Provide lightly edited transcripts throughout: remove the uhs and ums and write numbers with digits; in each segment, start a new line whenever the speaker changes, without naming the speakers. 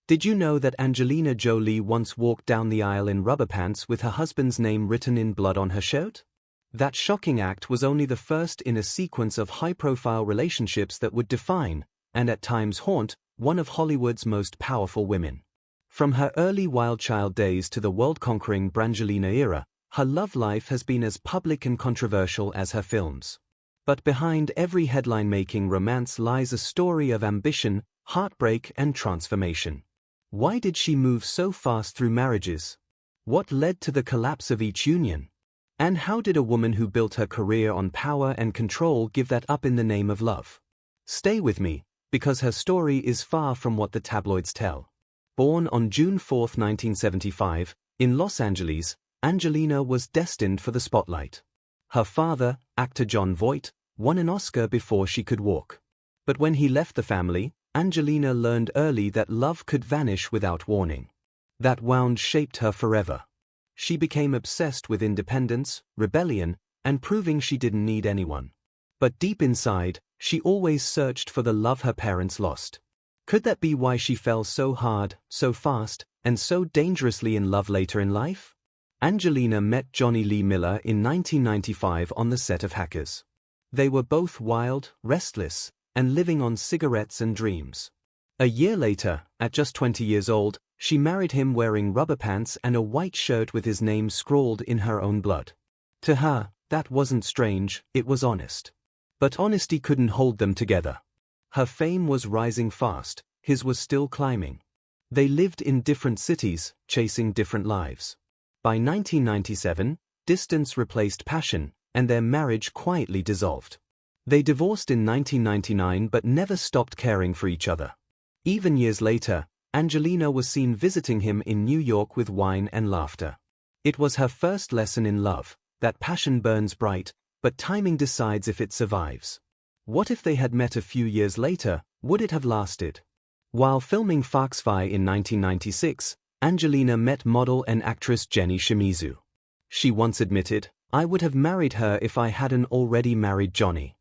Did you know that Angelina Jolie once walked down the aisle in rubber pants with her husband's name written in blood on her shirt? That shocking act was only the first in a sequence of high-profile relationships that would define, and at times haunt, one of Hollywood's most powerful women. From her early wildchild days to the world-conquering Brangelina era, her love life has been as public and controversial as her films. But behind every headline-making romance lies a story of ambition, heartbreak, and transformation. Why did she move so fast through marriages? What led to the collapse of each union? And how did a woman who built her career on power and control give that up in the name of love? Stay with me, because her story is far from what the tabloids tell. Born on June 4, 1975, in Los Angeles, Angelina was destined for the spotlight. Her father, actor Jon Voight, won an Oscar before she could walk. But when he left the family, Angelina learned early that love could vanish without warning. That wound shaped her forever. She became obsessed with independence, rebellion, and proving she didn't need anyone. But deep inside, she always searched for the love her parents lost. Could that be why she fell so hard, so fast, and so dangerously in love later in life? Angelina met Johnny Lee Miller in 1995 on the set of Hackers. They were both wild, restless, and living on cigarettes and dreams. A year later, at just 20 years old, she married him wearing rubber pants and a white shirt with his name scrawled in her own blood. To her, that wasn't strange, it was honest. But honesty couldn't hold them together. Her fame was rising fast, his was still climbing. They lived in different cities, chasing different lives. By 1997, distance replaced passion, and their marriage quietly dissolved. They divorced in 1999 but never stopped caring for each other. Even years later, Angelina was seen visiting him in New York with wine and laughter. It was her first lesson in love, that passion burns bright, but timing decides if it survives. What if they had met a few years later, would it have lasted? While filming Foxfire in 1996, Angelina met model and actress Jenny Shimizu. She once admitted, "I would have married her if I hadn't already married Johnny."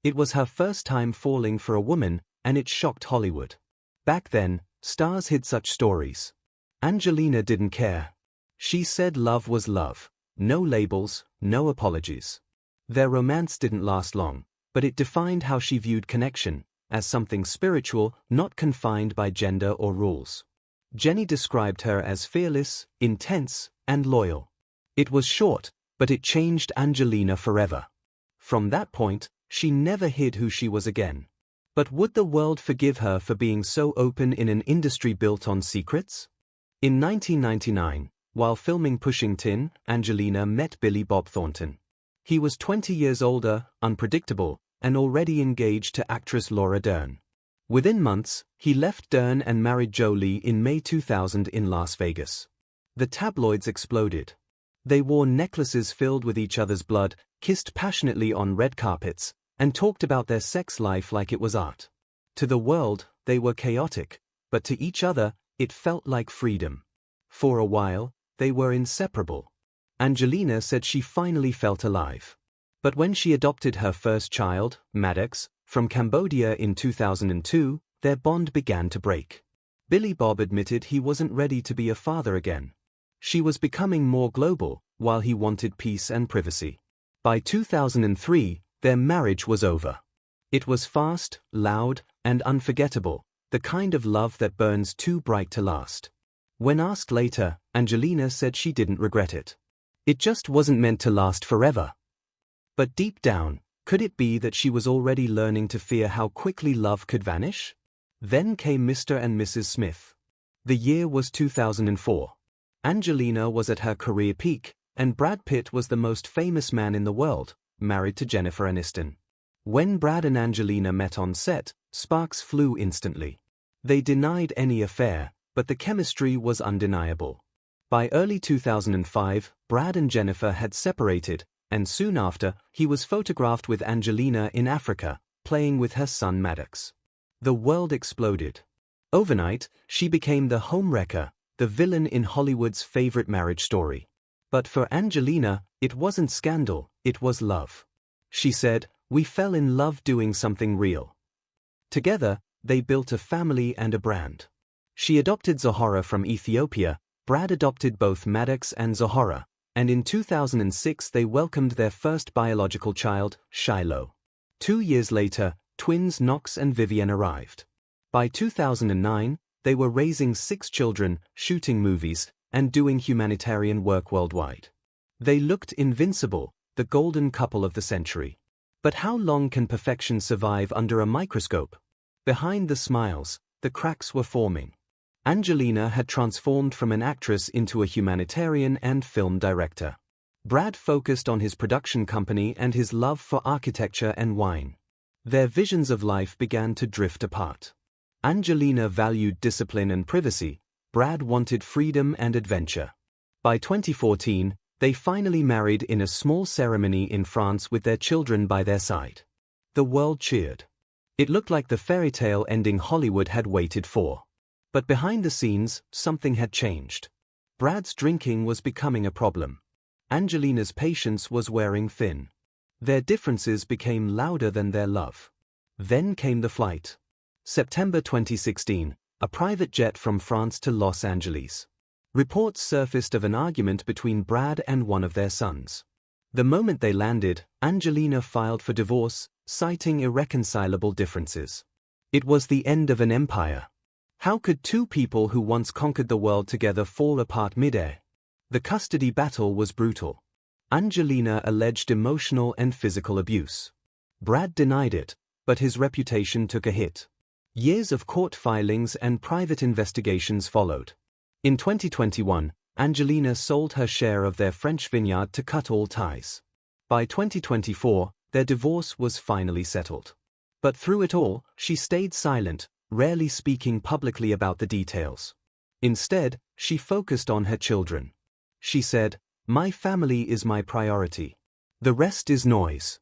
It was her first time falling for a woman, and it shocked Hollywood. Back then, stars hid such stories. Angelina didn't care. She said love was love, no labels, no apologies. Their romance didn't last long, but it defined how she viewed connection, as something spiritual, not confined by gender or rules. Jenny described her as fearless, intense, and loyal. It was short, but it changed Angelina forever. From that point, she never hid who she was again. But would the world forgive her for being so open in an industry built on secrets? In 1999, while filming Pushing Tin, Angelina met Billy Bob Thornton. He was 20 years older, unpredictable, and already engaged to actress Laura Dern. Within months, he left Dern and married Jolie in May 2000 in Las Vegas. The tabloids exploded. They wore necklaces filled with each other's blood, kissed passionately on red carpets, and talked about their sex life like it was art. To the world, they were chaotic, but to each other, it felt like freedom. For a while, they were inseparable. Angelina said she finally felt alive. But when she adopted her first child, Maddox, from Cambodia in 2002, their bond began to break. Billy Bob admitted he wasn't ready to be a father again. She was becoming more global, while he wanted peace and privacy. By 2003, their marriage was over. It was fast, loud, and unforgettable, the kind of love that burns too bright to last. When asked later, Angelina said she didn't regret it. It just wasn't meant to last forever. But deep down, could it be that she was already learning to fear how quickly love could vanish? Then came Mr. and Mrs. Smith. The year was 2004. Angelina was at her career peak, and Brad Pitt was the most famous man in the world, married to Jennifer Aniston. When Brad and Angelina met on set, sparks flew instantly. They denied any affair, but the chemistry was undeniable. By early 2005, Brad and Jennifer had separated, and soon after, he was photographed with Angelina in Africa, playing with her son Maddox. The world exploded. Overnight, she became the homewrecker, the villain in Hollywood's favorite marriage story. But for Angelina, it wasn't scandal, it was love. She said, "We fell in love doing something real." Together, they built a family and a brand. She adopted Zohara from Ethiopia. Brad adopted both Maddox and Zohara, and in 2006 they welcomed their first biological child, Shiloh. 2 years later, twins Knox and Vivian arrived. By 2009, they were raising 6 children, shooting movies, and doing humanitarian work worldwide. They looked invincible, the golden couple of the century. But how long can perfection survive under a microscope? Behind the smiles, the cracks were forming. Angelina had transformed from an actress into a humanitarian and film director. Brad focused on his production company and his love for architecture and wine. Their visions of life began to drift apart. Angelina valued discipline and privacy. Brad wanted freedom and adventure. By 2014, they finally married in a small ceremony in France with their children by their side. The world cheered. It looked like the fairy tale ending Hollywood had waited for. But behind the scenes, something had changed. Brad's drinking was becoming a problem. Angelina's patience was wearing thin. Their differences became louder than their love. Then came the flight. September 2016, a private jet from France to Los Angeles. Reports surfaced of an argument between Brad and one of their sons. The moment they landed, Angelina filed for divorce, citing irreconcilable differences. It was the end of an empire. How could two people who once conquered the world together fall apart midair? The custody battle was brutal. Angelina alleged emotional and physical abuse. Brad denied it, but his reputation took a hit. Years of court filings and private investigations followed. In 2021, Angelina sold her share of their French vineyard to cut all ties. By 2024, their divorce was finally settled. But through it all, she stayed silent, rarely speaking publicly about the details. Instead, she focused on her children. She said, "My family is my priority. The rest is noise."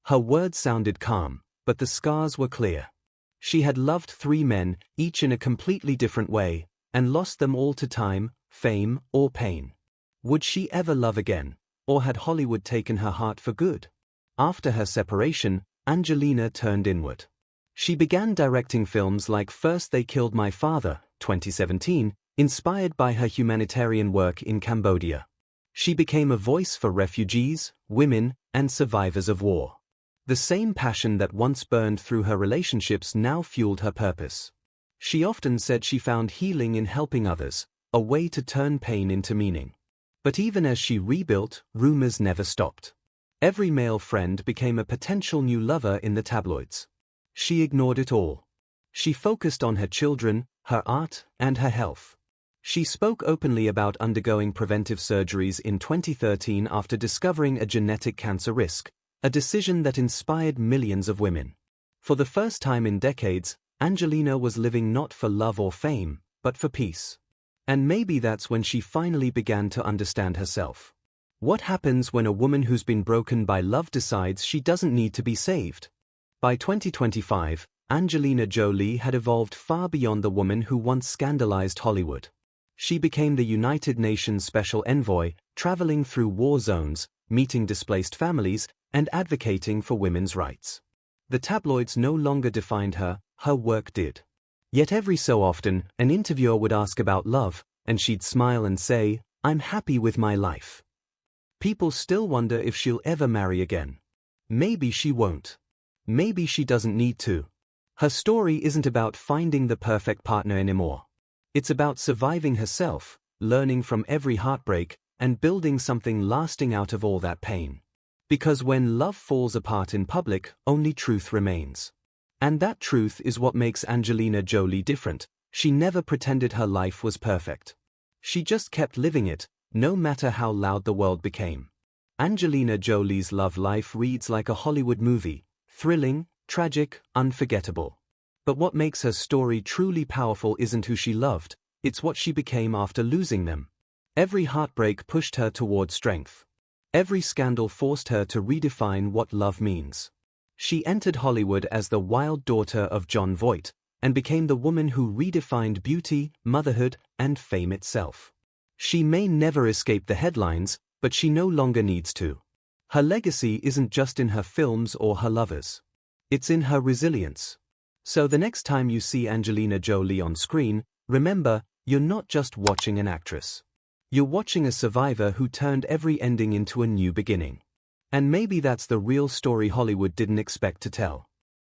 Her words sounded calm, but the scars were clear. She had loved 3 men, each in a completely different way, and lost them all to time, fame, or pain. Would she ever love again, or had Hollywood taken her heart for good? After her separation, Angelina turned inward. She began directing films like First They Killed My Father, 2017, inspired by her humanitarian work in Cambodia. She became a voice for refugees, women, and survivors of war. The same passion that once burned through her relationships now fueled her purpose. She often said she found healing in helping others, a way to turn pain into meaning. But even as she rebuilt, rumors never stopped. Every male friend became a potential new lover in the tabloids. She ignored it all. She focused on her children, her art, and her health. She spoke openly about undergoing preventive surgeries in 2013 after discovering a genetic cancer risk, a decision that inspired millions of women. For the first time in decades, Angelina was living not for love or fame, but for peace. And maybe that's when she finally began to understand herself. What happens when a woman who's been broken by love decides she doesn't need to be saved? By 2025, Angelina Jolie had evolved far beyond the woman who once scandalized Hollywood. She became the United Nations Special Envoy, traveling through war zones, meeting displaced families, and advocating for women's rights. The tabloids no longer defined her, her work did. Yet every so often, an interviewer would ask about love, and she'd smile and say, "I'm happy with my life." People still wonder if she'll ever marry again. Maybe she won't. Maybe she doesn't need to. Her story isn't about finding the perfect partner anymore. It's about surviving herself, learning from every heartbreak, and building something lasting out of all that pain. Because when love falls apart in public, only truth remains. And that truth is what makes Angelina Jolie different. She never pretended her life was perfect. She just kept living it, no matter how loud the world became. Angelina Jolie's love life reads like a Hollywood movie, thrilling, tragic, unforgettable. But what makes her story truly powerful isn't who she loved, it's what she became after losing them. Every heartbreak pushed her toward strength. Every scandal forced her to redefine what love means. She entered Hollywood as the wild daughter of Jon Voight, and became the woman who redefined beauty, motherhood, and fame itself. She may never escape the headlines, but she no longer needs to. Her legacy isn't just in her films or her lovers. It's in her resilience. So the next time you see Angelina Jolie on screen, Remember, you're not just watching an actress. You're watching a survivor who turned every ending into a new beginning. And maybe that's the real story Hollywood didn't expect to tell.